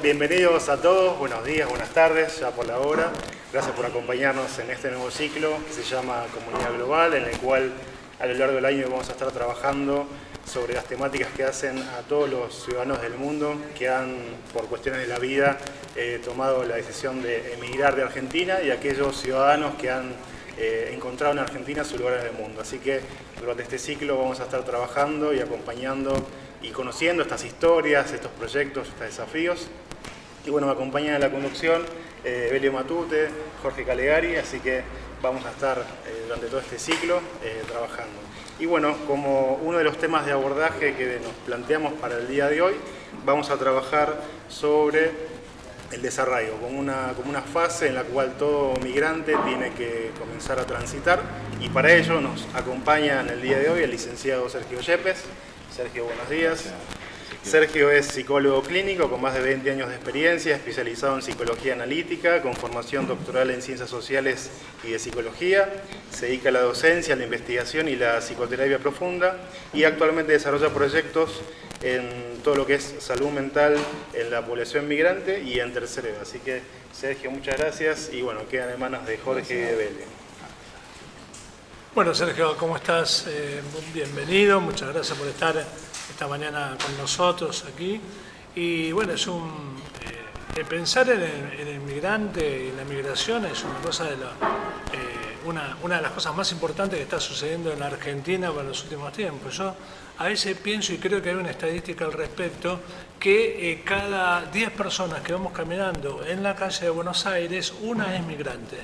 bienvenidos a todos, buenos días, buenas tardes, ya por la hora. Gracias por acompañarnos en este nuevo ciclo que se llama Comunidad Global, en el cual a lo largo del año vamos a estar trabajando sobre las temáticas que hacen a todos los ciudadanos del mundo que han, por cuestiones de la vida, tomado la decisión de emigrar de Argentina y aquellos ciudadanos que han encontrado en Argentina su lugar en el mundo. Así que durante este ciclo vamos a estar trabajando y acompañando y conociendo estas historias, estos proyectos, estos desafíos. Y bueno, me acompaña en la conducción Belio Matute, Jorge Calegari, así que vamos a estar durante todo este ciclo trabajando. Y bueno, como uno de los temas de abordaje que nos planteamos para el día de hoy, vamos a trabajar sobre el desarraigo, como una fase en la cual todo migrante tiene que comenzar a transitar, y para ello nos acompaña en el día de hoy el licenciado Sergio Yepes. Sergio, buenos días. Sergio es psicólogo clínico con más de 20 años de experiencia, especializado en psicología analítica, con formación doctoral en ciencias sociales y de psicología. Se dedica a la docencia, a la investigación y la psicoterapia profunda, y actualmente desarrolla proyectos en todo lo que es salud mental en la población migrante y en tercera edad. Así que, Sergio, muchas gracias, y bueno, quedan en manos de Jorge y de Belio. Bueno, Sergio, ¿cómo estás? Bienvenido, muchas gracias por estar esta mañana con nosotros aquí. Y bueno, es pensar en el migrante y en la migración es una cosa una de las cosas más importantes que está sucediendo en la Argentina para los últimos tiempos. Yo a veces pienso, y creo que hay una estadística al respecto, que cada 10 personas que vamos caminando en la calle de Buenos Aires, una es migrante.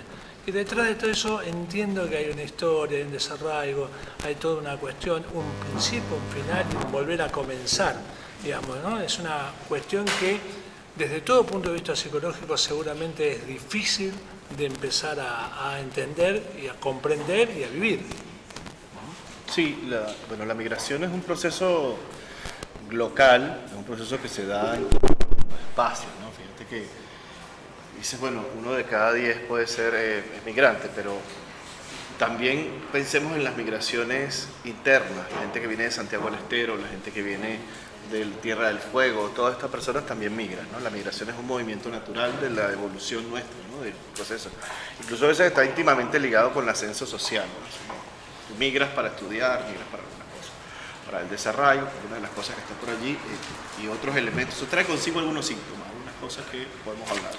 Y detrás de todo eso entiendo que hay una historia, hay un desarraigo, hay toda una cuestión, un principio, un final y un volver a comenzar, digamos, ¿no? Es una cuestión que desde todo punto de vista psicológico seguramente es difícil de empezar a entender y a comprender y a vivir. Sí, la migración es un proceso local, es un proceso que se da en los espacios, ¿no? Fíjate que dices, bueno, uno de cada 10 puede ser migrante, pero también pensemos en las migraciones internas, la gente que viene de Santiago del Estero, la gente que viene de Tierra del Fuego, todas estas personas también migran, ¿no? La migración es un movimiento natural de la evolución nuestra, ¿no? Del proceso. Incluso a veces está íntimamente ligado con el ascenso social, ¿no? Tú migras para estudiar, migras para alguna cosa, para el desarrollo, una de las cosas que está por allí, y otros elementos. Eso trae consigo algunos síntomas, algunas cosas que podemos hablar.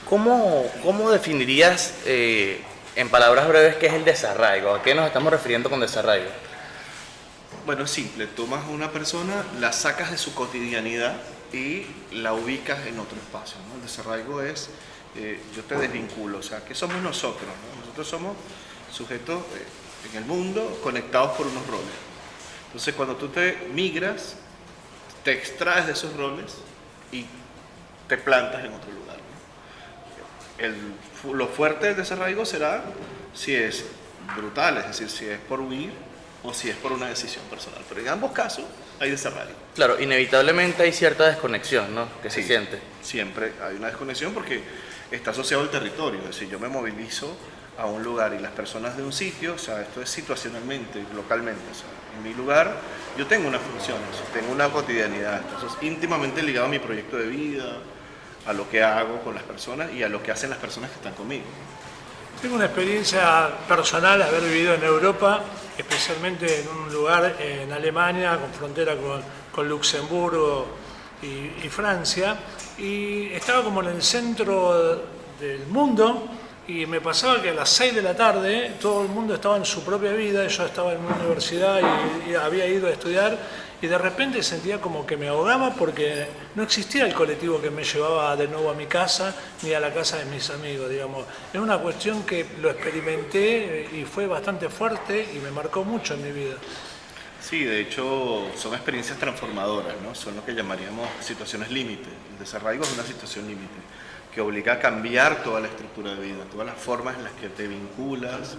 ¿Cómo definirías en palabras breves qué es el desarraigo? ¿A qué nos estamos refiriendo con desarraigo? Bueno, es simple. Tomas a una persona, la sacas de su cotidianidad y la ubicas en otro espacio, ¿no? El desarraigo es, yo te desvinculo, o sea, ¿qué somos nosotros, ¿no? Nosotros somos sujetos en el mundo conectados por unos roles. Entonces, cuando tú te migras, te extraes de esos roles y te plantas en otro lugar, ¿no? Lo fuerte del desarraigo será si es brutal, es decir, si es por huir o si es por una decisión personal. Pero en ambos casos hay desarraigo. Claro, inevitablemente hay cierta desconexión, ¿no? Que se siente. Siempre hay una desconexión porque está asociado al territorio. Es decir, yo me movilizo a un lugar y las personas de un sitio, o sea, esto es situacionalmente, localmente. O sea, en mi lugar yo tengo unas funciones, tengo una cotidianidad. Eso es íntimamente ligado a mi proyecto de vida, a lo que hago con las personas y a lo que hacen las personas que están conmigo. Tengo una experiencia personal, haber vivido en Europa, especialmente en un lugar en Alemania, con frontera con Luxemburgo y Francia, y estaba como en el centro del mundo, y me pasaba que a las 6 de la tarde todo el mundo estaba en su propia vida, yo estaba en una universidad y había ido a estudiar, y de repente sentía como que me ahogaba porque no existía el colectivo que me llevaba de nuevo a mi casa ni a la casa de mis amigos, digamos. Es una cuestión que lo experimenté y fue bastante fuerte y me marcó mucho en mi vida. Sí, de hecho son experiencias transformadoras, ¿no? Son lo que llamaríamos situaciones límite. El desarraigo es una situación límite que obliga a cambiar toda la estructura de vida, todas las formas en las que te vinculas.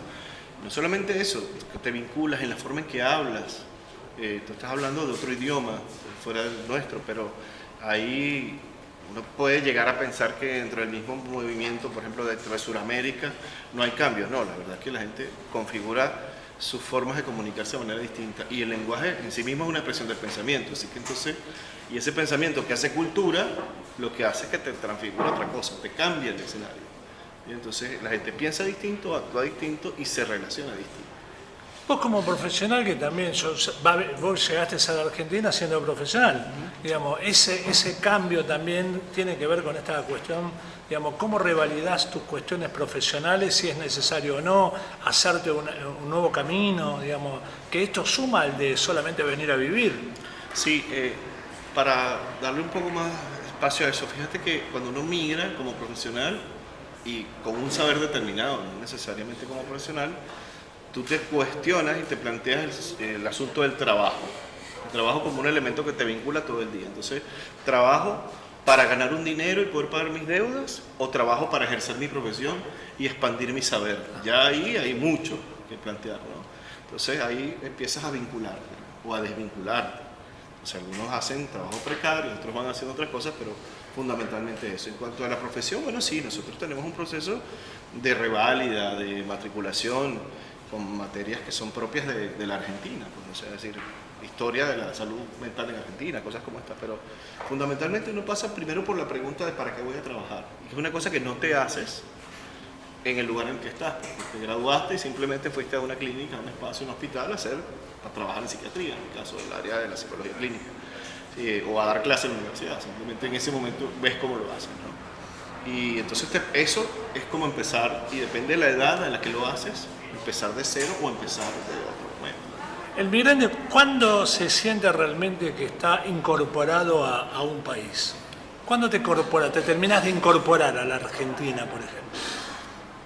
No solamente eso, que te vinculas en la forma en que hablas. Tú estás hablando de otro idioma fuera del nuestro, pero ahí uno puede llegar a pensar que dentro del mismo movimiento, por ejemplo, dentro de Sudamérica, no hay cambios. No, la verdad es que la gente configura sus formas de comunicarse de manera distinta. Y el lenguaje en sí mismo es una expresión del pensamiento. Así que entonces, y ese pensamiento que hace cultura, lo que hace es que te transfigura otra cosa, te cambia el escenario. Y entonces la gente piensa distinto, actúa distinto y se relaciona distinto. Vos como profesional, que también vos llegaste a la Argentina siendo profesional, digamos, ese cambio también tiene que ver con esta cuestión, digamos, cómo revalidás tus cuestiones profesionales, si es necesario o no, hacerte un nuevo camino, digamos, que esto suma al de solamente venir a vivir. Sí, para darle un poco más espacio a eso, fíjate que cuando uno migra como profesional y con un saber determinado, no necesariamente como profesional, tú te cuestionas y te planteas el asunto del trabajo. El trabajo como un elemento que te vincula todo el día. Entonces, ¿trabajo para ganar un dinero y poder pagar mis deudas? ¿O trabajo para ejercer mi profesión y expandir mi saber? Ya ahí hay mucho que plantear, ¿no? Entonces, ahí empiezas a vincularte o a desvincularte. O sea, algunos hacen trabajo precario, otros van haciendo otras cosas, pero fundamentalmente eso. En cuanto a la profesión, bueno, sí, nosotros tenemos un proceso de reválida, de matriculación, con materias que son propias de la Argentina, pues, o sea, es decir, historia de la salud mental en Argentina, cosas como estas, pero fundamentalmente uno pasa primero por la pregunta de ¿para qué voy a trabajar? Y que es una cosa que no te haces en el lugar en el que estás, porque te graduaste y simplemente fuiste a una clínica, a un espacio, a un hospital a trabajar en psiquiatría, en el caso del área de la psicología clínica, ¿sí? O a dar clases en la universidad, simplemente en ese momento ves cómo lo hacen, ¿no? Y entonces eso es como empezar, y depende de la edad en la que lo haces, empezar de cero o empezar de otro momento. El migrante, ¿cuándo se siente realmente que está incorporado a un país? ¿Cuándo te terminas de incorporar a la Argentina, por ejemplo?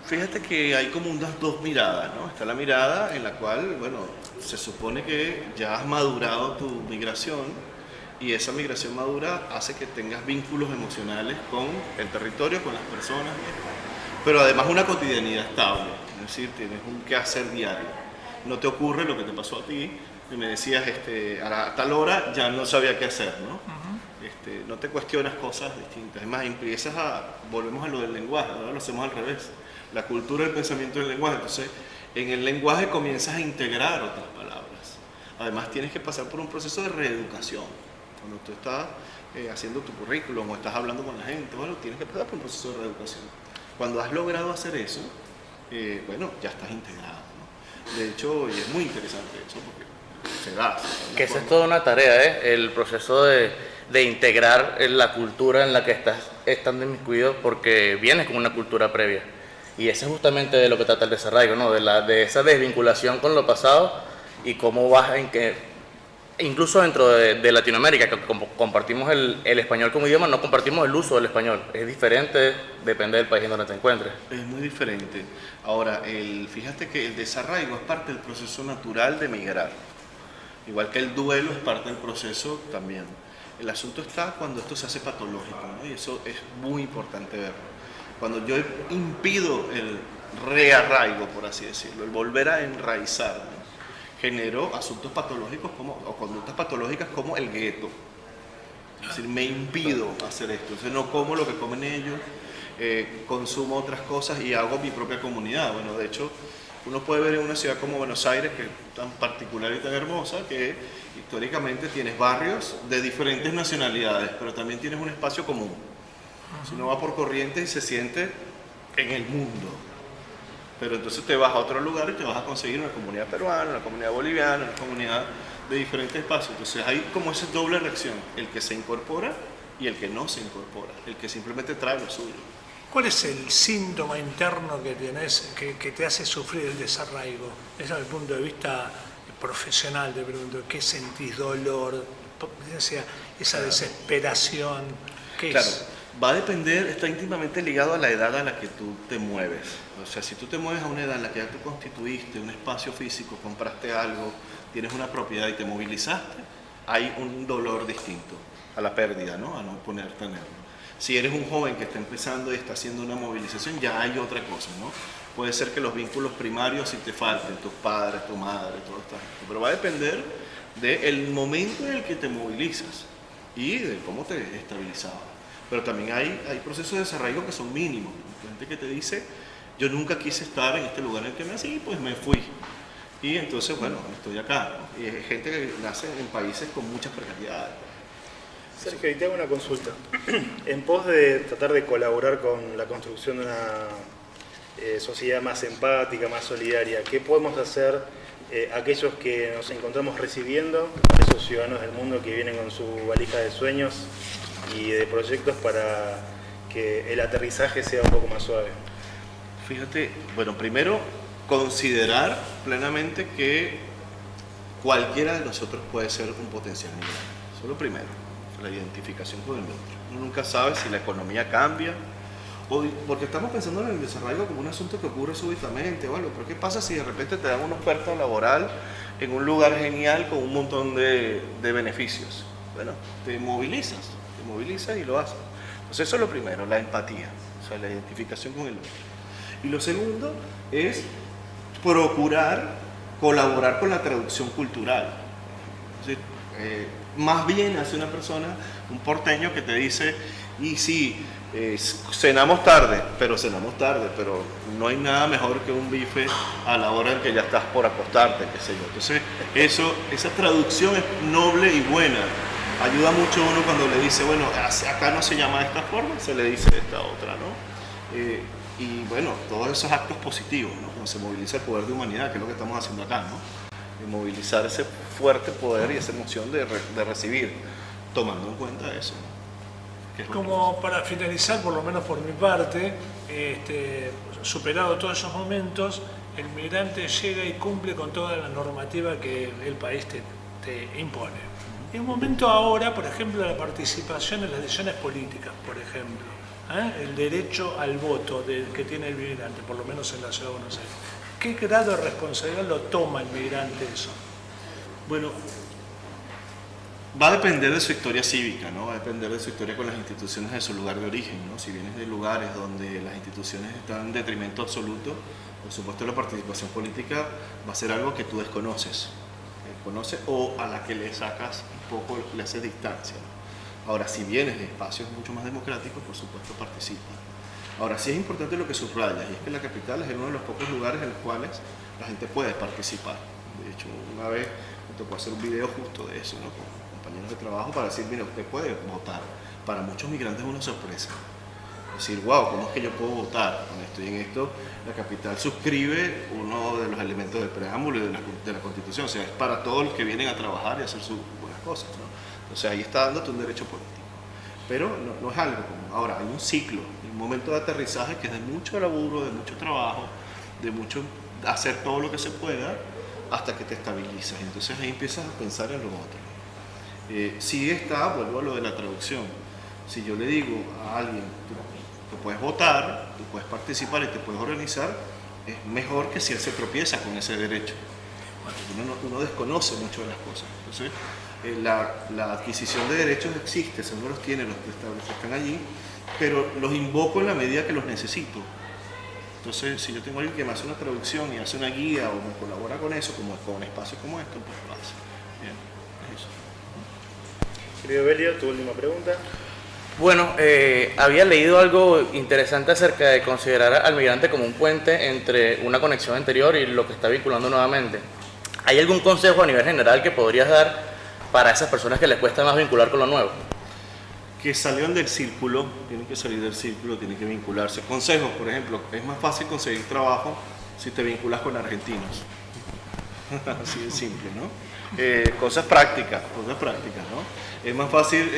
Fíjate que hay como unas dos miradas, ¿no? Está la mirada en la cual, bueno, se supone que ya has madurado tu migración, y esa migración madura hace que tengas vínculos emocionales con el territorio, con las personas, pero además una cotidianidad estable, es decir, tienes un quehacer diario. No te ocurre lo que te pasó a ti, y me decías, a tal hora ya no sabía qué hacer, ¿no? No te cuestionas cosas distintas. Es más, volvemos a lo del lenguaje, ahora lo hacemos al revés. La cultura del pensamiento del lenguaje. Entonces, en el lenguaje comienzas a integrar otras palabras. Además, tienes que pasar por un proceso de reeducación. Cuando tú estás haciendo tu currículum o estás hablando con la gente, bueno, tienes que pasar por un proceso de reeducación. Cuando has logrado hacer eso, bueno, ya estás integrado, ¿no? De hecho, y es muy interesante eso porque se da. Que esa es toda una tarea, ¿eh? El proceso de integrar la cultura en la que estás estando inmiscuido, porque vienes con una cultura previa. Y eso es justamente de lo que trata el desarraigo, ¿no? De esa desvinculación con lo pasado y cómo vas en que incluso dentro de Latinoamérica, que compartimos el español como idioma, no compartimos el uso del español. Es diferente, depende del país en donde te encuentres. Es muy diferente. Ahora, fíjate que el desarraigo es parte del proceso natural de migrar. Igual que el duelo es parte del proceso también. El asunto está cuando esto se hace patológico, ¿no? Y eso es muy importante verlo. Cuando yo impido el rearraigo, por así decirlo, el volver a enraizarme, generó asuntos patológicos o conductas patológicas como el gueto. Es decir, me impido hacer esto. Entonces no como lo que comen ellos, consumo otras cosas y hago mi propia comunidad. Bueno, de hecho, uno puede ver en una ciudad como Buenos Aires, que es tan particular y tan hermosa, que históricamente tienes barrios de diferentes nacionalidades, pero también tienes un espacio común. Si uno va por Corrientes y se siente en el mundo. Pero entonces te vas a otro lugar y te vas a conseguir una comunidad peruana, una comunidad boliviana, una comunidad de diferentes espacios. Entonces hay como esa doble reacción, el que se incorpora y el que no se incorpora, el que simplemente trae lo suyo. ¿Cuál es el síntoma interno que tienes que te hace sufrir el desarraigo? Desde el punto de vista profesional, te pregunto, ¿qué sentís? ¿Dolor? ¿Esa desesperación? ¿Qué es? Va a depender, está íntimamente ligado a la edad a la que tú te mueves. O sea, si tú te mueves a una edad en la que ya tú constituiste un espacio físico, compraste algo, tienes una propiedad y te movilizaste, hay un dolor distinto a la pérdida, ¿no? A no poder tenerlo. Si eres un joven que está empezando y está haciendo una movilización, ya hay otra cosa, ¿no? Puede ser que los vínculos primarios sí te falten, tus padres, tu madre, todo esto. Pero va a depender del momento en el que te movilizas y de cómo te estabilizabas. Pero también hay procesos de desarraigo que son mínimos. Hay gente que te dice, yo nunca quise estar en este lugar en el que nací, pues me fui. Y entonces, bueno, estoy acá, ¿no? Y es gente que nace en países con muchas precariedades. Sergio, y te hago una consulta. En pos de tratar de colaborar con la construcción de una sociedad más empática, más solidaria, ¿qué podemos hacer aquellos que nos encontramos recibiendo, esos ciudadanos del mundo que vienen con su valija de sueños y de proyectos para que el aterrizaje sea un poco más suave? Fíjate, bueno, primero considerar plenamente que cualquiera de nosotros puede ser un potencial migrante. Eso es lo primero, la identificación con el otro. Uno nunca sabe si la economía cambia, porque estamos pensando en el desarrollo como un asunto que ocurre súbitamente o algo, pero ¿qué pasa si de repente te dan una oferta laboral en un lugar genial con un montón de beneficios? Bueno, te movilizas y lo haces. Entonces eso es lo primero, la empatía, o sea, la identificación con el otro. Y lo segundo es procurar colaborar con la traducción cultural. Es decir, más bien hace una persona, un porteño que te dice, y sí, cenamos tarde, pero no hay nada mejor que un bife a la hora en que ya estás por acostarte, qué sé yo. Entonces, esa traducción es noble y buena. Ayuda mucho a uno cuando le dice, bueno, acá no se llama de esta forma, se le dice de esta otra, ¿no? Y bueno, todos esos actos positivos, ¿no? Cuando se moviliza el poder de humanidad, que es lo que estamos haciendo acá, ¿no? De movilizar ese fuerte poder y esa emoción de recibir, tomando en cuenta eso, ¿no? Como para finalizar, por lo menos por mi parte, superado todos esos momentos, el migrante llega y cumple con toda la normativa que el país te impone. En un momento ahora, por ejemplo, la participación en las decisiones políticas, por ejemplo, el derecho al voto que tiene el migrante, por lo menos en la Ciudad de Buenos Aires. ¿Qué grado de responsabilidad lo toma el migrante eso? Bueno, va a depender de su historia cívica, ¿no? Va a depender de su historia con las instituciones de su lugar de origen, ¿no? Si vienes de lugares donde las instituciones están en detrimento absoluto, por supuesto la participación política va a ser algo que tú desconoces, o a la que le sacas un poco, le haces distancia, ¿no? Ahora, si vienes de espacios mucho más democráticos, por supuesto participa. Ahora, sí es importante lo que subrayas, y es que la capital es uno de los pocos lugares en los cuales la gente puede participar. De hecho, una vez me tocó hacer un video justo de eso, ¿no? Con compañeros de trabajo para decir, mira, usted puede votar. Para muchos migrantes es una sorpresa. Decir, wow, ¿cómo es que yo puedo votar con esto? Y en esto la capital suscribe uno de los elementos del preámbulo y de la Constitución. O sea, es para todos los que vienen a trabajar y a hacer sus buenas cosas, ¿no? O sea, ahí está dándote un derecho político. Pero no es algo como... Ahora, hay un ciclo, un momento de aterrizaje que es de mucho laburo, de mucho trabajo, de mucho hacer todo lo que se pueda hasta que te estabilizas. Y entonces ahí empiezas a pensar en lo otro. Si vuelvo a lo de la traducción. Si yo le digo a alguien, tú puedes votar, tú puedes participar y te puedes organizar, es mejor que si él se tropieza con ese derecho. Uno desconoce mucho de las cosas. Entonces, la adquisición de derechos existe, uno los tiene, los están allí, pero los invoco en la medida que los necesito. Entonces, si yo tengo alguien que me hace una traducción y hace una guía o me colabora con eso, como con espacios como esto, pues lo hace. Bien, es eso. Querido Belio, tu última pregunta. Bueno, había leído algo interesante acerca de considerar al migrante como un puente entre una conexión anterior y lo que está vinculando nuevamente. ¿Hay algún consejo a nivel general que podrías dar para esas personas que les cuesta más vincular con lo nuevo? Que salieron del círculo, tienen que salir del círculo, tienen que vincularse. Consejos, por ejemplo, es más fácil conseguir trabajo si te vinculas con argentinos. Así de simple, ¿no? Cosas prácticas, ¿no? Es más fácil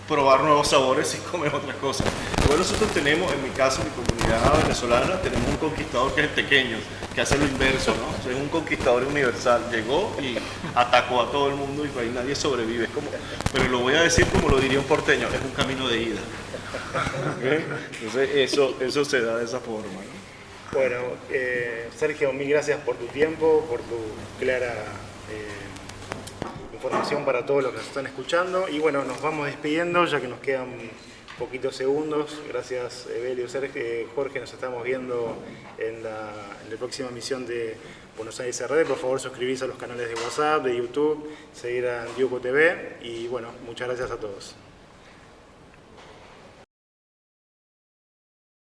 probar nuevos sabores sin comer otras cosas. Bueno, nosotros tenemos, en mi caso, mi comunidad venezolana, tenemos un conquistador que es el tequeño, que hace lo inverso, ¿no? O sea, es un conquistador universal. Llegó y atacó a todo el mundo y ahí nadie sobrevive. Pero lo voy a decir como lo diría un porteño, es un camino de ida. ¿Okay? Entonces eso se da de esa forma, ¿no? Bueno, Sergio, mil gracias por tu tiempo, por tu clara información para todos los que nos están escuchando. Y bueno, nos vamos despidiendo ya que nos quedan poquitos segundos. Gracias, Belio, Sergio, Jorge, nos estamos viendo en la próxima emisión de Buenos Aires RD. Por favor, suscribirse a los canales de WhatsApp, de YouTube, seguir a Diuco TV y bueno, muchas gracias a todos.